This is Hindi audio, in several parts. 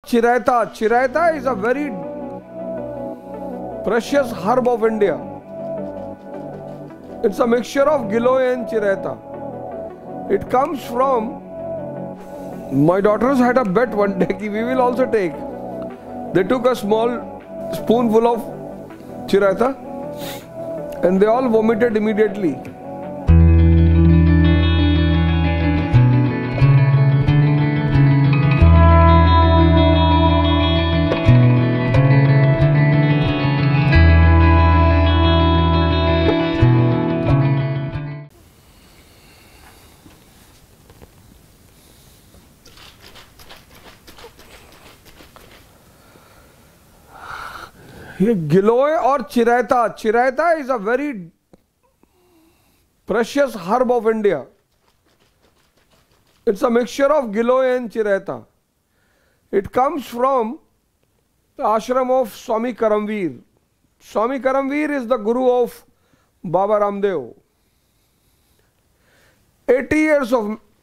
Chiraita. Chiraita is a very precious herb of India. It's a mixture of Giloy and Chiraita. It comes from, my daughters had a bet one day ki we will also take. They took a small spoonful of Chiraita and they all vomited immediately. ये गिलोय और चिरायता. चिरायता is a very precious herb of India. It's a mixture of Giloy and Chiraita. It comes from the ashram of Swami Karamveer. Swami Karamveer is the guru of Baba Ramdev.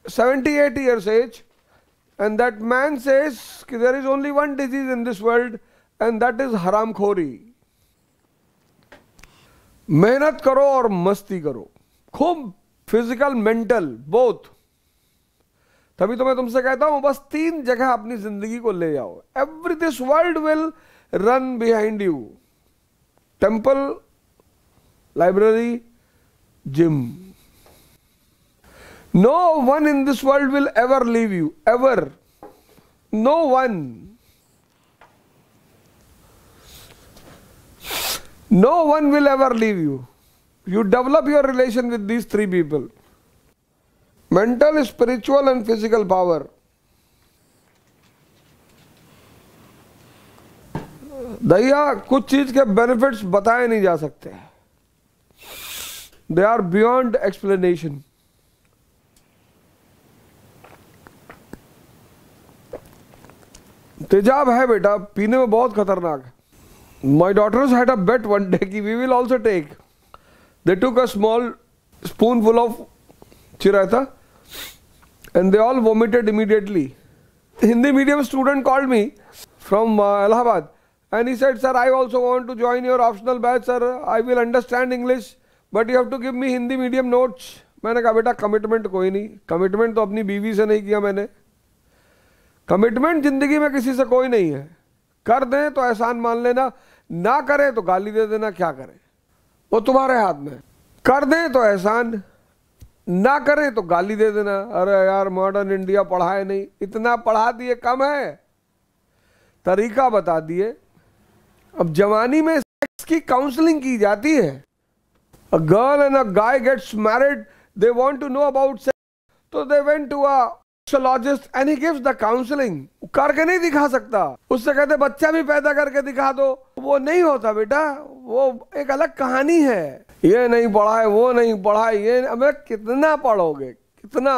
78 years age, and that man says that there is only one disease in this world, and that is हरामखोरी. मेहनत करो और मस्ती करो, खूब फिजिकल मेंटल बोथ. तभी तो मैं तुमसे कहता हूं बस 3 जगह अपनी जिंदगी को ले जाओ. Every this world will run behind you. Temple, library, gym. No one in this world will ever leave you. Ever. No one. No one will ever leave you. You develop your relation with these 3 people. Mental, spiritual and physical power. दैया कुछ चीज के बेनिफिट्स बताए नहीं जा सकते. They are beyond explanation. तेजाब है बेटा, पीने में बहुत खतरनाक है. My daughters had a bet one day कि we will also take. They took a small spoonful of Chiraita and they all vomited immediately. Hindi medium student called me from Allahabad and he said, sir, I also want to join your optional batch, sir. I will understand English but you have to give me Hindi medium notes. मैंने कहा बेटा कमिटमेंट कोई नहीं. कमिटमेंट तो अपनी बीवी से नहीं किया मैंने. कमिटमेंट जिंदगी में किसी से कोई नहीं है. कर दें तो एहसान मान लेना, ना करें तो गाली दे देना. क्या करें वो तुम्हारे हाथ में. कर दें तो एहसान, ना करें तो गाली दे देना. अरे यार मॉडर्न इंडिया पढ़ाए नहीं. इतना पढ़ा दिए कम है, तरीका बता दिए. अब जवानी में सेक्स की काउंसलिंग की जाती है. A girl and a guy gets married, they want to know about sex, तो they went to a sexologist and he gives the counselling. करके नहीं दिखा सकता. उससे कहते बच्चा भी पैदा करके दिखा दो. वो नहीं होता बेटा, वो एक अलग कहानी है. ये नहीं पढ़ा है, वो नहीं पढ़ा है, ये अब कितना पढ़ोगे, कितना.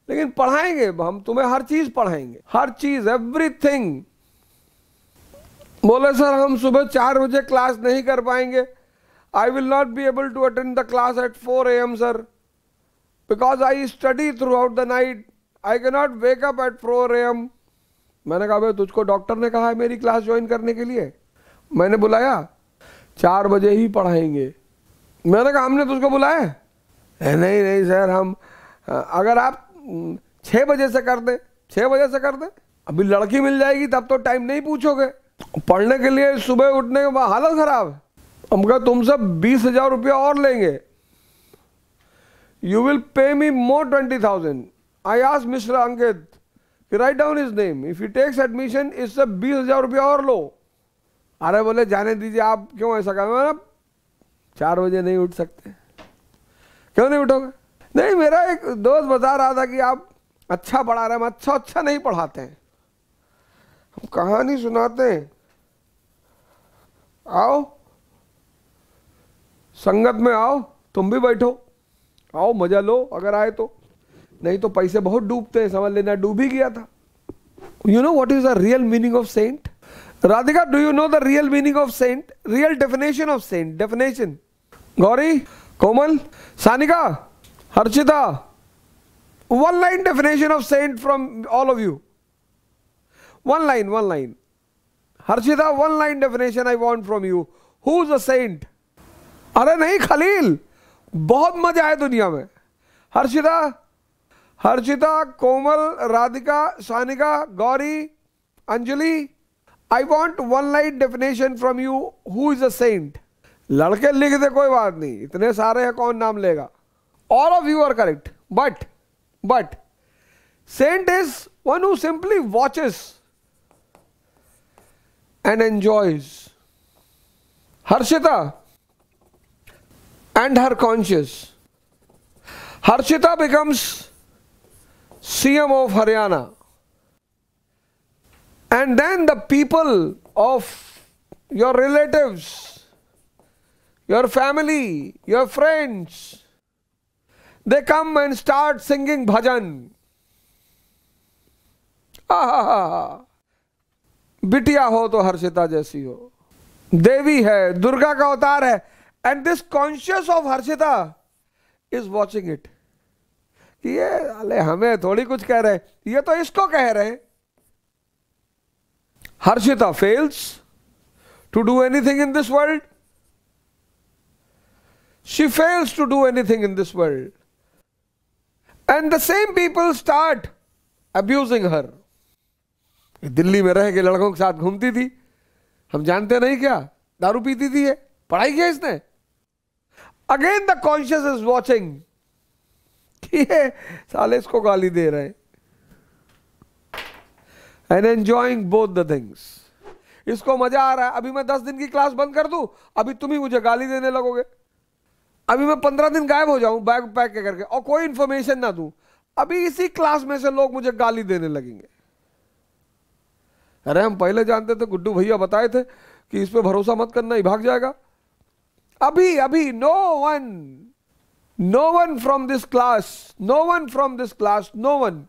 लेकिन पढ़ाएंगे हम तुम्हें, हर चीज पढ़ाएंगे, हर चीज, एवरीथिंग. बोले सर हम सुबह 4 बजे क्लास नहीं कर पाएंगे. I will not be able to attend the class at 4 AM sir, because I study throughout the night. I cannot wake up at 4 AM. मैंने कहा भाई तुझको डॉक्टर ने कहा है मेरी क्लास ज्वाइन करने के लिए? मैंने बुलाया? 4 बजे ही पढ़ाएंगे. मैंने कहा हमने तुझको बुलाया? नहीं नहीं सर, हम अगर आप 6 बजे से कर दें, 6 बजे से कर दें. अभी लड़की मिल जाएगी तब तो टाइम नहीं पूछोगे. पढ़ने के लिए सुबह उठने के बाद हालत खराब है. हम कहा तुमसे 20,000 रुपया और लेंगे. You will pay me more 20,000. I asked Mr. Ankit, write down his name. If he takes admission, इससे 20,000 रुपया और लो. अरे बोले जाने दीजिए, आप क्यों ऐसा कर. मैंने 4 बजे नहीं उठ सकते. क्यों नहीं उठोगे? नहीं, मेरा एक दोस्त बता रहा था कि आप अच्छा पढ़ा रहे हैं. अच्छा नहीं पढ़ाते हैं, हम कहानी सुनाते हैं. आओ संगत में आओ, तुम भी बैठो, आओ मजा लो अगर आए तो. नहीं तो पैसे बहुत डूबते हैं, समझ लेना डूब ही गया था. You know what is the real meaning of saint? Radhika, do you know the real meaning of saint? Real definition of saint. Definition. Gauri, Komal, Sanika, Harshita, one line definition of saint from all of you. One line, one line. Harshita, one line definition I want from you. Who's a saint? अरे नहीं खलील, बहुत मजा है दुनिया में. हर्षिता, हर्षिता, कोमल, Radhika, Sanika, Gauri, Anjali, I want one line definition from you. Who is a saint? लड़के लिख दे कोई बात नहीं, इतने सारे हैं कौन नाम लेगा. All of you are correct, but saint is one who simply watches and enjoys. Harshita and her conscience. Harshita becomes CM of Haryana, and then the people of your relatives, your family, your friends, they come and start singing bhajan. बिटिया हो तो हर्षिता जैसी हो, देवी है, दुर्गा का अवतार है, and this conscious of Harshita is watching it. ये अले हमें थोड़ी कुछ कह रहे हैं, ये तो इसको कह रहे हैं. Harshita fails to do anything in this world. She fails to do anything in this world, and the same people start abusing her. Delhi में रह के लड़कों के साथ घूमती थी, हम जानते नहीं क्या, दारू पीती थी, पढ़ाई किया इसने. Again the conscious is watching, ये साले इसको गाली दे रहे हैं, and enjoying both the things. इसको मजा आ रहा है. अभी मैं 10 दिन की क्लास बंद कर दूं, अभी तुम ही मुझे गाली देने लगोगे. अभी मैं 15 दिन गायब हो जाऊं बैग पैक करके और कोई इंफॉर्मेशन ना दूं, अभी इसी क्लास में से लोग मुझे गाली देने लगेंगे. अरे हम पहले जानते थे, गुड्डू भैया बताए थे कि इस पे भरोसा मत करना, ही भाग जाएगा. अभी no one from this class, no one from this class, no one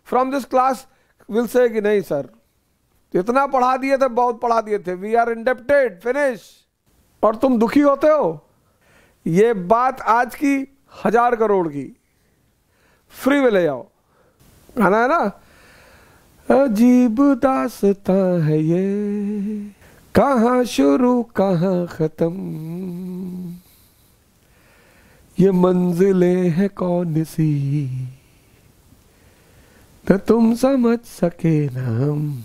from this class will say कि नहीं सर इतना पढ़ा दिए थे, बहुत पढ़ा दिए थे, वी आर इंडेप्टेड, फिनिश. और तुम दुखी होते हो. ये बात आज की 1000 करोड़ की, फ्री में ले जाओ, आना है ना. अजीब दास्तां है ये, कहाँ शुरू कहाँ खत्म, ये मंजिलें हैं कौन सी, न तुम समझ सके ना हम.